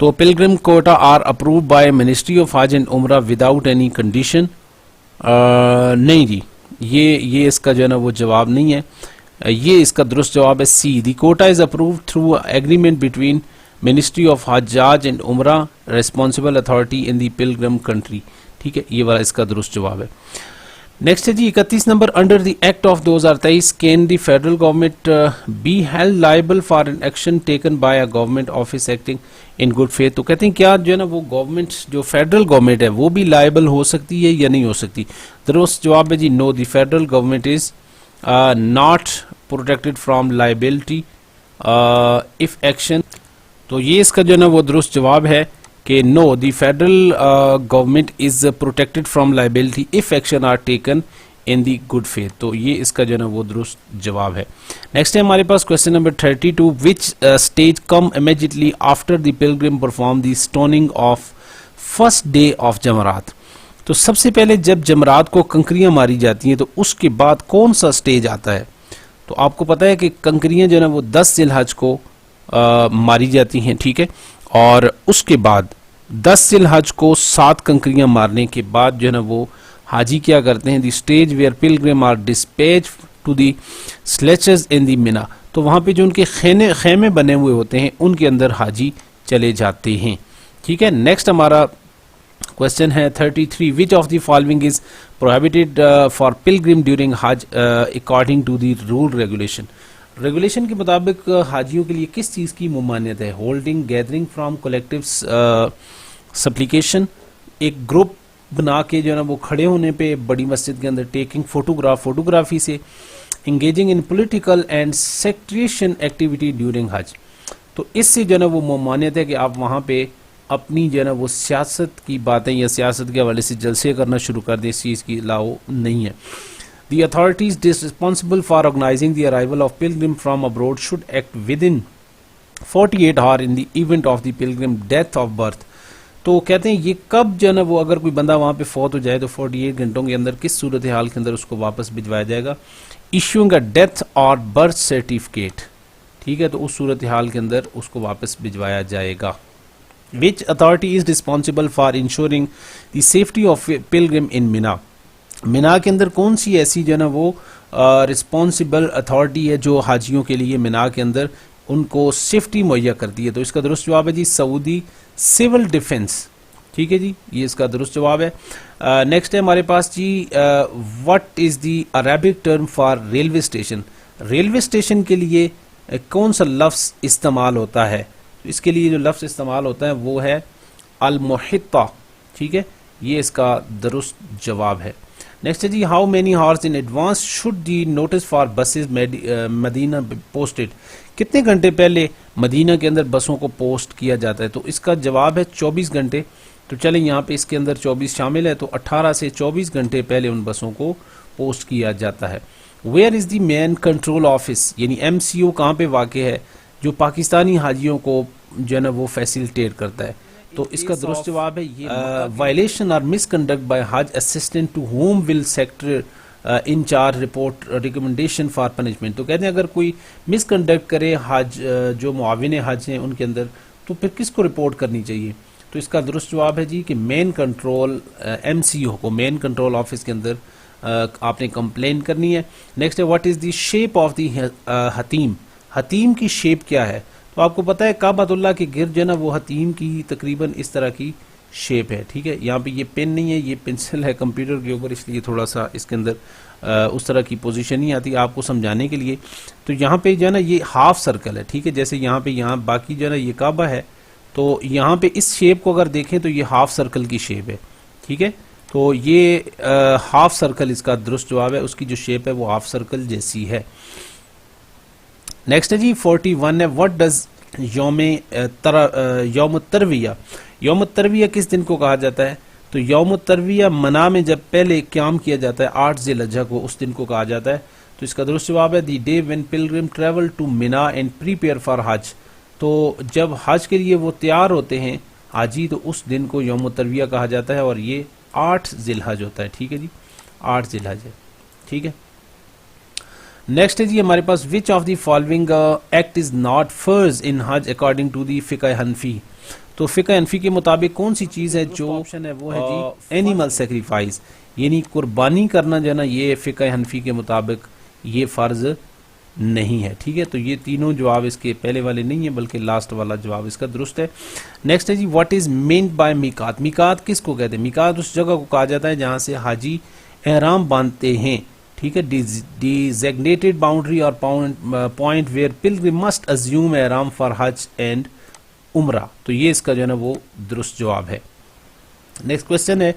Speaker 1: तो pilgrim quota are approve by ministry of Hajj and Umrah without any condition. नहीं जी, ये इसका जो है ना वो जवाब नहीं है। ये इसका दुरुस्त जवाब है C, the quota is approve through agreement between ministry of Hajj and Umrah responsible authority in the pilgrim country. ठीक है, ये वाला इसका दुरुस्त जवाब है। नेक्स्ट है जी 31 number, under the act of 2023 can the federal government be held liable for an action taken by a government office acting in good faith? तो कहते हैं क्या जो है ना वो गवर्नमेंट जो फेडरल गवर्नमेंट है वो भी लायबल हो सकती है या नहीं हो सकती? दुरुस्त जवाब है जी no, the federal government is not protected from liability if action, तो ये इसका जो है ना वो दुरुस्त जवाब है कि no, the federal government is protected from liability if action are taken in the good faith. तो ये इसका जो है ना वो दुरुस्त जवाब है। नेक्स्ट है हमारे पास question number 32, which stage come immediately after the pilgrim perform the stoning of first day of Jamarat. तो सबसे पहले जब जमरात को कंकरियां मारी जाती हैं तो उसके बाद कौन सा स्टेज आता है? तो आपको पता है कि कंकरियां जो है ना वो 10 जिलहज को मारी जाती हैं, ठीक है, और उसके बाद 10 जिलहज को 7 कंकरियां मारने के बाद जो है ना वो हाजी क्या करते हैं, the stage where pilgrim are dispatch to the स्लेचेस इन दी मिना। तो वहाँ पे जो उनके खेमे बने हुए होते हैं उनके अंदर हाजी चले जाते हैं, ठीक है। नेक्स्ट हमारा क्वेश्चन है 33, which of the following is prohibited for pilgrim during Hajj according to the rule regulation. Regulation के मुताबिक हाजियों के लिए किस चीज़ की ममानियत है? होल्डिंग, गैदरिंग फ्रॉम कलेक्टिव सप्लिकेशन, एक ग्रुप बना के जो है ना वो खड़े होने पे बड़ी मस्जिद के अंदर, टेकिंग फोटोग्राफी से, engaging in political and sectarian activity during Hajj. तो इससे जो है ना वो ममानियत है कि आप वहाँ पे अपनी जो है ना वो सियासत की बातें या सियासत के हवाले से जलसे करना शुरू कर दें, इस चीज़ की अलाउ नहीं है। The authorities responsible for organizing the arrival of pilgrim from abroad should act within 48 hours in the event of the pilgrim death of birth। तो कहते हैं ये कब जो है ना वो अगर कोई बंदा वहाँ पे फौत हो जाए तो 48 घंटों के अंदर किस सूरत हाल के अंदर उसको वापस भिजवाया जाएगा? इशूइंग अ डेथ और बर्थ सर्टिफिकेट, ठीक है, तो उस सूरत हाल के अंदर उसको वापस भिजवाया जाएगा। Which authority is responsible for ensuring the safety of pilgrim in Mina? मिना के अंदर कौन सी ऐसी जो है ना वो रिस्पॉन्सिबल अथॉरिटी है जो हाजियों के लिए मिना के अंदर उनको सेफ्टी मुहैया करती है? तो इसका दुरुस्त जवाब है जी सऊदी सिविल डिफेंस, ठीक है जी, ये इसका दुरुस्त जवाब है। नेक्स्ट है हमारे पास जी what is the Arabic term for railway station. Railway station के लिए कौन सा लफ्ज़ इस्तेमाल होता है? तो इसके लिए जो लफ्ज़ इस्तेमाल होता है वो है अल मुहित्ता, ठीक है, ये इसका दुरुस्त जवाब है। नेक्स्ट है जी how many hours in advance should the notice for buses Medina posted. कितने घंटे पहले मदीना के अंदर बसों को पोस्ट किया जाता है? तो इसका जवाब है 24 घंटे। तो चलें यहाँ पे इसके अंदर 24 शामिल है, तो 18 से 24 घंटे पहले उन बसों को पोस्ट किया जाता है। Where is the main control office, यानी MCO कहाँ पे वाक़ है जो पाकिस्तानी हाजियों को जो है ना वो फैसिलिटेट करता है? तो इसका दुरुस्त जवाब है ये वायलेशन और misconduct by Hajj assistant to whom will sector in charge report recommendation for punishment. तो कहते हैं अगर कोई मिसकंडक्ट करे हज जो मुआविन हज हैं उनके अंदर, तो फिर किसको रिपोर्ट करनी चाहिए? तो इसका दुरुस्त जवाब है जी कि मेन कंट्रोल MCO को, मेन कंट्रोल ऑफिस के अंदर आपने कंप्लेन करनी है। नेक्स्ट है what is the shape of the Hatim. हतीम की शेप क्या है? तो आपको पता है काबतुल्लाह के गिर्द जो है ना वो हतीम की तकरीबन इस तरह की शेप है, ठीक है। यहाँ पे ये पेन नहीं है, ये पेंसिल है कंप्यूटर के ऊपर, इसलिए थोड़ा सा इसके अंदर उस तरह की पोजीशन नहीं आती आपको समझाने के लिए। तो यहाँ पे जो है ना ये हाफ सर्कल है, ठीक है, जैसे यहाँ पे यहाँ बाकी जो है ना ये काबा है, तो यहाँ पे इस शेप को अगर देखें तो ये हाफ सर्कल की शेप है, ठीक है। तो ये हाफ सर्कल इसका दुरुस्त जवाब है, उसकी जो शेप है वो हाफ सर्कल जैसी है। नेक्स्ट है जी 41 है व्हाट डज यौम तरविया। यौम तरविया किस दिन को कहा जाता है? तो यौम तरविया मना में जब पहले क्याम किया जाता है 8 ज़िलहज्जा को, उस दिन को कहा जाता है। तो इसका दुरुस्त जवाब है the day when pilgrim travel to Mina and prepare for Hajj. तो जब हज के लिए वो तैयार होते हैं हाजी, तो उस दिन को यौम तरविया कहा जाता है और ये 8 ज़िलहज होता है, ठीक है जी, 8 ज़िलहज है, ठीक है। नेक्स्ट है जी हमारे पास which of the following act is not फर्ज इन हज अकॉर्डिंग टू दी फ़िक़्ह हनफी। तो फ़िक़्ह हनफी के मुताबिक कौन सी चीज़ है जो ऑप्शन है वो है जी एनिमल सेक्रीफाइस, यानी कुर्बानी करना जो है ना ये फ़िक़्ह हनफी के मुताबिक ये फ़र्ज नहीं है, ठीक है। तो ये तीनों जवाब इसके पहले वाले नहीं है बल्कि लास्ट वाला जवाब इसका दुरुस्त है। नेक्स्ट है जी व्हाट इज़ मेंट बाय मीकात। मीकात किसको कहते हैं? मीकात उस जगह को कहा जाता है जहाँ से हाजी एहराम बांधते हैं, ठीक है। डिज़िग्नेटेड बाउंड्री और point where pilgrim must assume Ihram for Hajj and Umrah. तो ये इसका जो है ना वो दुरुस्त जवाब है। नेक्स्ट क्वेश्चन है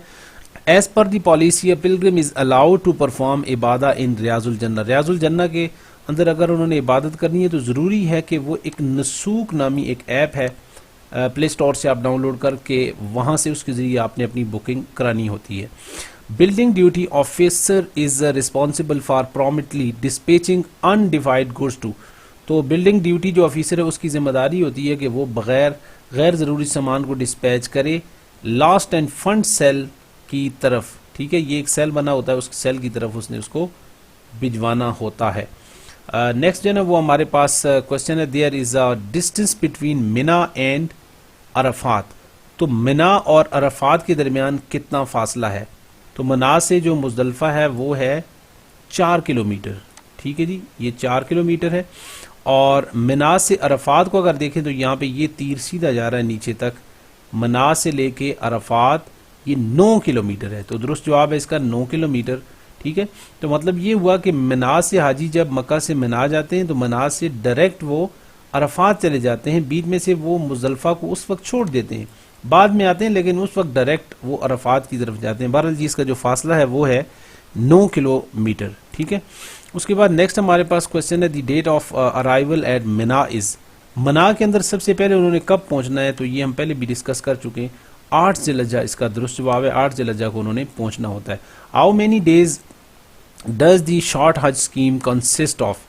Speaker 1: as per the policy pilgrim is allowed to perform ibadah in Riyazul Jannah. रियाजुल जन्ना के अंदर अगर उन्होंने इबादत करनी है तो ज़रूरी है कि वो एक नसूक नामी एक ऐप है, प्ले स्टोर से आप डाउनलोड करके वहाँ से उसके ज़रिए आपने अपनी बुकिंग करानी होती है। Building duty officer is responsible for promptly dispatching undefined goods to. तो बिल्डिंग ड्यूटी जो ऑफिसर है उसकी जिम्मेदारी होती है कि वो बगैर गैर ज़रूरी सामान को डिस्पैच करे लास्ट एंड फंड सेल की तरफ। ठीक है, ये एक सेल बना होता है, उस सेल की तरफ उसने उसको भिजवाना होता है। नेक्स्ट जो है ना वो हमारे पास क्वेश्चन है, there is a distance between Mina and Arafat. तो मिना और अरफात के दरमियान कितना फासला है? तो मना से जो मुजदलफा है वो है 4 किलोमीटर। ठीक है जी, ये 4 किलोमीटर है। और मिना से अरफात को अगर देखें तो यहाँ पे ये तीर सीधा जा रहा है नीचे तक, मना से लेके अरफात ये 9 किलोमीटर है। तो दुरुस्त जवाब है इसका 9 किलोमीटर। ठीक है, तो मतलब ये हुआ कि मिना से हाजी जब मक्का से मिना जाते हैं तो मिना से डायरेक्ट वो अरफात चले जाते हैं, बीच में से वो मुजदलफा को उस वक्त छोड़ देते हैं, बाद में आते हैं, लेकिन उस वक्त डायरेक्ट वो अरफात की तरफ जाते हैं। बहरहाल जी इसका जो फासला है वो है 9 किलोमीटर। ठीक है, उसके बाद नेक्स्ट हमारे पास क्वेश्चन है, the date of arrival at Mina is. मना के अंदर सबसे पहले उन्होंने कब पहुंचना है? तो ये हम पहले भी डिस्कस कर चुके हैं, 8 ज़िलहज्जा इसका दुरुस्त जवाब है, 8 ज़िलहज्जा को उन्होंने पहुंचना होता है। How many days does the short हज स्कीम कंसिस्ट ऑफ।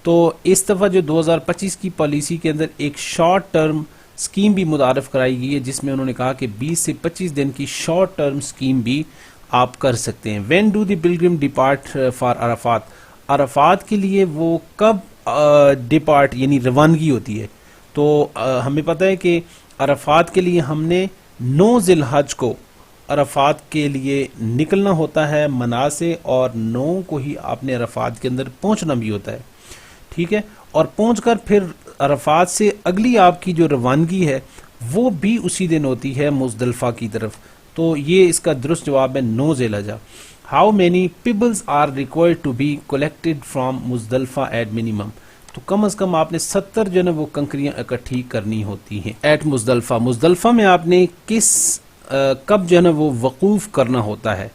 Speaker 1: तो इस दफ़ा जो 2025 की पॉलिसी के अंदर एक शॉर्ट टर्म स्कीम भी मुतारफ़ कराई गई है, जिसमें उन्होंने कहा कि 20 से 25 दिन की शॉर्ट टर्म स्कीम भी आप कर सकते हैं। When do the pilgrim depart for Arafat. Arafat के लिए वो कब डिपार्ट यानी रवानगी होती है? तो हमें पता है कि अरफात के लिए हमने 9 ज़िलहज को अरफात के लिए निकलना होता है मना से, और 9 को ही आपने अरफात के अंदर पहुंचना भी होता है। ठीक है, और पहुंचकर फिर अरफात से अगली आपकी जो रवानगी है वो भी उसी दिन होती है मुजदलफा की तरफ। तो ये इसका दुरुस्त जवाब है 9 ज़िलहज्जा। How many peoples are required to be collected from Muzdalifah at minimum. तो कम अज कम आपने 70 जो है वो कंकरियां इकट्ठी करनी होती हैं एट मुजदलफा। मुजदलफा में आपने किस कब जो है ना वो वकूफ़ करना होता है?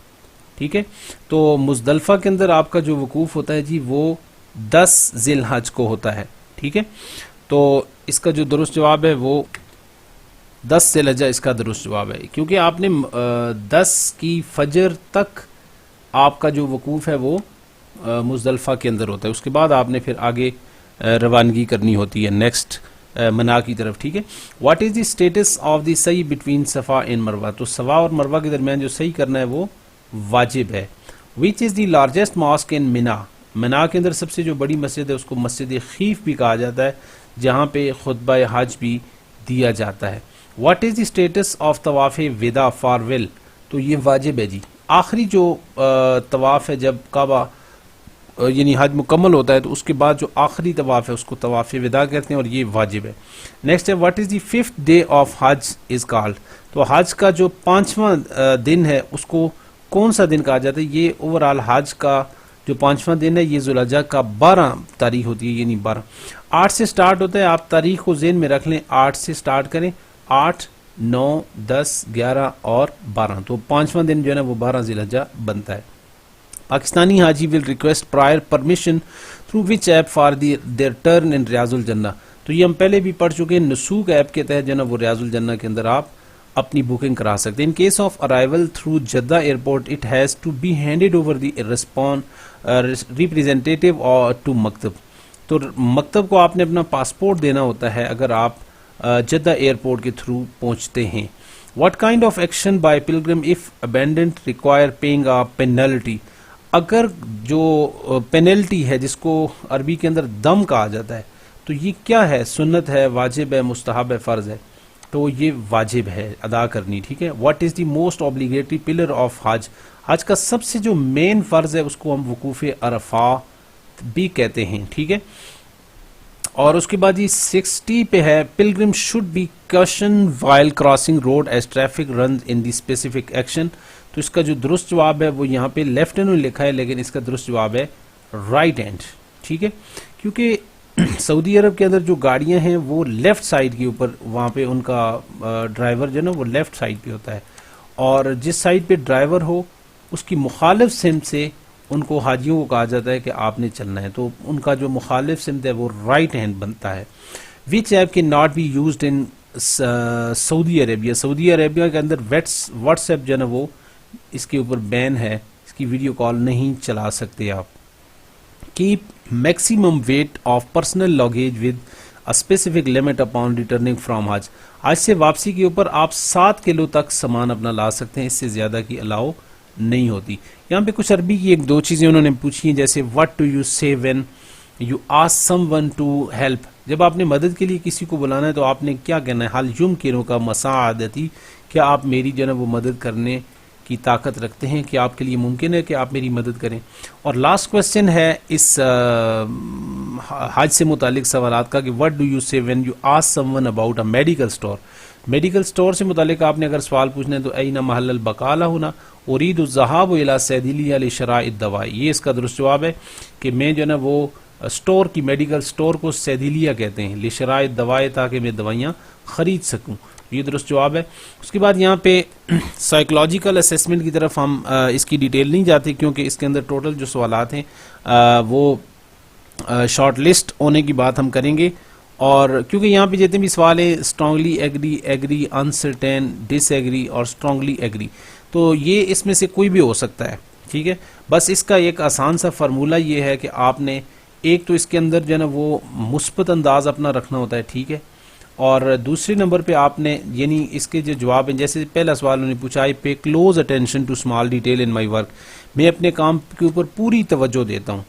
Speaker 1: ठीक है, तो मुजदलफा के अंदर आपका जो वकूफ़ होता है जी वो 10 ज़िलहज को होता है। ठीक है, तो इसका जो दुरुस्त जवाब है वो 10 ज़िलहज्जा इसका दुरुस्त जवाब है, क्योंकि आपने 10 की फजर तक आपका जो वकूफ़ है वो मुजदलफा के अंदर होता है, उसके बाद आपने फिर आगे रवानगी करनी होती है नेक्स्ट मना की तरफ। ठीक है, what is the status of the सही बिटवीन सफ़ा एंड मरवा। तो सफ़ा और मरवा के दरमियान जो सही करना है वो वाजिब है। Which is the largest mosque in Mina. Mina के अंदर सबसे जो बड़ी मस्जिद है उसको मस्जिद खीफ भी कहा जाता है, जहाँ पे खुतबा हज भी दिया जाता है। What is the status of तवाफ़ विदा फारवेल। तो ये वाजिब है जी, आखिरी जो तवाफ़ है जब काबा यानी हज मुकम्मल होता है तो उसके बाद जो आखिरी तवाफ़ है उसको तवाफ़ विदा कहते हैं, और ये वाजिब है। नेक्स्ट है, what is the 5th day of हज इज़ कॉल्ड। तो हज का जो 5वां दिन है उसको कौन सा दिन कहा जाता है? ये ओवरऑल हज का जो 5वां दिन है ये ज़ुल्हिज्जा का 12 तारीख होती है, यानी 12। 8 से स्टार्ट होता है, आप तारीख को ज़हन में रख लें, 8 से स्टार्ट करें, 8, 9, 10, 11 और 12। तो 5वां दिन जो है ना वो 12 ज़िलहज्जा बनता है। पाकिस्तानी हाजी will request prior permission through which app for their turn in Riyazul Jannah. तो ये हम पहले भी पढ़ चुके हैं, नसूक ऐप के तहत जो है ना वो रियाजुल जन्ना के अंदर आप अपनी बुकिंग करा सकते हैं। In case of arrival through Jeddah airport it has to be handed over the representative और टू मकतब। तो मकतब को आपने अपना पासपोर्ट देना होता है अगर आप जद्दा एयरपोर्ट के थ्रू पहुंचते हैं। What kind of action by pilgrim if abandoned require paying a penalty. अगर जो पेनल्टी है जिसको अरबी के अंदर दम कहा जाता है, तो ये क्या है? सुन्नत है, वाजिब है, मुस्तहब है, फ़र्ज़ है? तो ये वाजिब है अदा करनी। ठीक है, what is the most obligatory pillar of हज। हज का सबसे जो मेन फ़र्ज़ है उसको हम वकूफ़ अरफा भी कहते हैं। ठीक है, और उसके बाद ये 60 पे है, pilgrim should be caution while crossing road as traffic run in the specific action. तो इसका जो दुरुस्त जवाब है वो यहाँ पे लेफ्ट हैंड में लिखा है, लेकिन इसका दुरुस्त जवाब है राइट हैंड। ठीक है, क्योंकि सऊदी अरब के अंदर जो गाड़ियाँ हैं वो लेफ़्ट साइड के ऊपर, वहाँ पे उनका ड्राइवर जो है ना वो लेफ़्ट साइड पे होता है, और जिस साइड पे ड्राइवर हो उसकी मुखालिफ सिम से उनको हाजियों को कहा जाता है कि आपने चलना है, तो उनका जो मुखालिफ सिमत है वो राइट हैंड बनता है। विच app can not be used in Saudi Arabia, Saudi Arabia के अंदर व्हाट्सएप जो है ना वो इसके ऊपर बैन है, इसकी वीडियो कॉल नहीं चला सकते आप। Keep maximum weight of personal luggage with a specific limit upon returning from हज, आज से वापसी के ऊपर आप 7 किलो तक सामान अपना ला सकते हैं, इससे ज़्यादा की अलाउ नहीं होती। यहाँ पे कुछ अरबी की 1-2 चीज़ें उन्होंने पूछी हैं, जैसे what do you say when you ask someone to help, जब आपने मदद के लिए किसी को बुलाना है तो आपने क्या कहना है, हाल युमकिनु का मसाअदती, क्या आप मेरी जो है वो मदद करने की ताकत रखते हैं, कि आपके लिए मुमकिन है कि आप मेरी मदद करें। और लास्ट क्वेश्चन है इस हज से मुतालिक सवालात का कि what do you say when you ask someone about a medical store, medical store से मुतालिक आपने अगर सवाल पूछना है तो ऐना महल बकाला होना उरीदु ज़हाबु इला सैदिलिया लिशराइद दवा, ये इसका दुरुस्त जवाब है कि मैं जो है ना वो स्टोर की, मेडिकल स्टोर को सैदिलिया कहते हैं, लिशराइद दवाएँ, ताकि मैं दवाइयाँ ख़रीद सकूँ, ये दुरुस्त जवाब है। उसके बाद यहाँ पे साइकोलॉजिकल असेसमेंट की तरफ हम इसकी डिटेल नहीं जाते, क्योंकि इसके अंदर टोटल जो सवालात हैं वो शॉर्ट लिस्ट होने की बात हम करेंगे। और क्योंकि यहाँ पे जितने भी सवाल है strongly agree, agree, uncertain, disagree और स्ट्रांगली एग्री, तो ये इसमें से कोई भी हो सकता है, ठीक है। बस इसका एक आसान सा फार्मूला ये है कि आपने एक तो इसके अंदर जो है ना वो मुस्बत अंदाज अपना रखना होता है, ठीक है, और दूसरे नंबर पे आपने यानी इसके जो जवाब हैं, जैसे पहला सवाल उन्होंने पूछा, I pay close attention to small detail in my work, मैं अपने काम के ऊपर पूरी तवज्जो देता हूँ,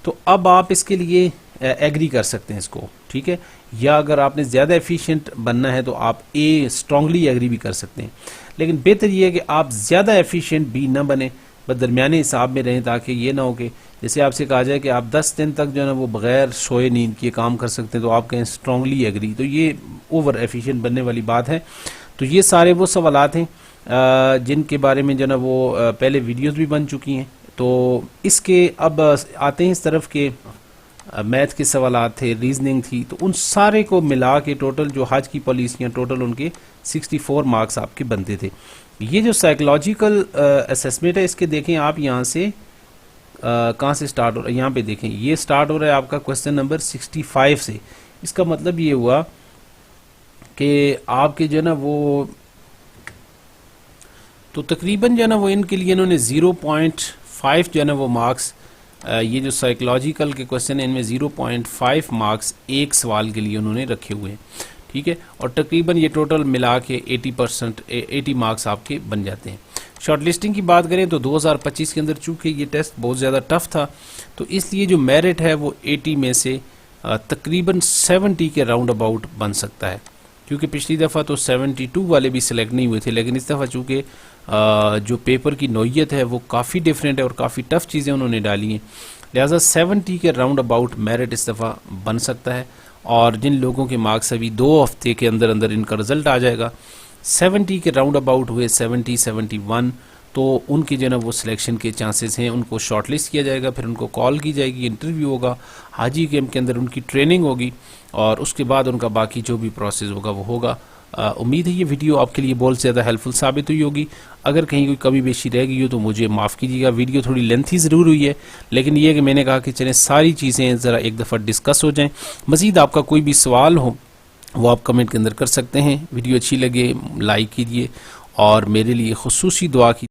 Speaker 1: तो अब आप इसके लिए एग्री कर सकते हैं इसको, ठीक है। या अगर आपने ज़्यादा एफिशिएंट बनना है तो आप ए स्ट्रांगली एग्री भी कर सकते हैं, लेकिन बेहतर ये है कि आप ज़्यादा एफिशिएंट भी ना बने, बस दरमियाने हिसाब में रहें, ताकि ये ना हो कि जैसे आपसे कहा जाए कि आप 10 दिन तक जो है ना वो बगैर सोए नींद किए काम कर सकते हैं, तो आप कहें स्ट्रांगली एग्री, तो ये ओवर एफिशिएंट बनने वाली बात है। तो ये सारे वो सवालात हैं जिनके बारे में जो है ना वो पहले वीडियोस भी बन चुकी हैं। तो इसके अब आते हैं इस तरफ के मैथ के सवालात थे, रीजनिंग थी, तो उन सारे को मिला के टोटल जो हज की पॉलिसियाँ टोटल उनके 64 मार्क्स आपके बनते थे। ये जो साइकोलॉजिकल असेसमेंट है, इसके देखें आप यहाँ से कहाँ से स्टार्ट हो रहा है, यहाँ पे देखें ये स्टार्ट हो रहा है आपका क्वेश्चन नंबर 65 से। इसका मतलब ये हुआ कि आपके जो है ना वो तो तकरीबन जो है ना वो इनके लिए इन्होंने 0.5 जो है ना वो मार्क्स, ये जो साइकोलॉजिकल के क्वेश्चन है इनमें 0.5 मार्क्स एक सवाल के लिए उन्होंने रखे हुए हैं, ठीक है। और तकरीबन ये टोटल मिला के 80 मार्क्स आपके बन जाते हैं। शॉर्ट लिस्टिंग की बात करें तो 2025 के अंदर चूँकि ये टेस्ट बहुत ज़्यादा टफ था, तो इसलिए जो मेरिट है वो 80 में से तकरीबन 70 के राउंड अबाउट बन सकता है, क्योंकि पिछली दफ़ा तो 72 वाले भी सिलेक्ट नहीं हुए थे, लेकिन इस दफ़ा चूँकि जो पेपर की नौइयत है वो काफ़ी डिफरेंट है और काफ़ी टफ चीज़ें उन्होंने डाली हैं, लिहाजा 70 के राउंड अबाउट मेरिट इस दफ़ा बन सकता है। और जिन लोगों के मार्क्स अभी 2 हफ्ते के अंदर अंदर इनका रिज़ल्ट आ जाएगा, 70 के राउंड अबाउट हुए 70, 71, तो उनकी जो है ना वो सिलेक्शन के चांसेस हैं, उनको शॉर्टलिस्ट किया जाएगा, फिर उनको कॉल की जाएगी, इंटरव्यू होगा, हाजी कैंप के अंदर उनकी ट्रेनिंग होगी और उसके बाद उनका बाकी जो भी प्रोसेस होगा वो होगा। उम्मीद है ये वीडियो आपके लिए बहुत ज़्यादा हेल्पफुल साबित हुई होगी। अगर कहीं कोई कमी बेशी रह गई हो तो मुझे माफ़ कीजिएगा, वीडियो थोड़ी लेंथी ज़रूर हुई है, लेकिन ये कि मैंने कहा कि चलें सारी चीज़ें ज़रा एक दफ़ा डिस्कस हो जाएं। मज़ीद आपका कोई भी सवाल हो वो आप कमेंट के अंदर कर सकते हैं। वीडियो अच्छी लगे लाइक कीजिए और मेरे लिए खुसूसी दुआ की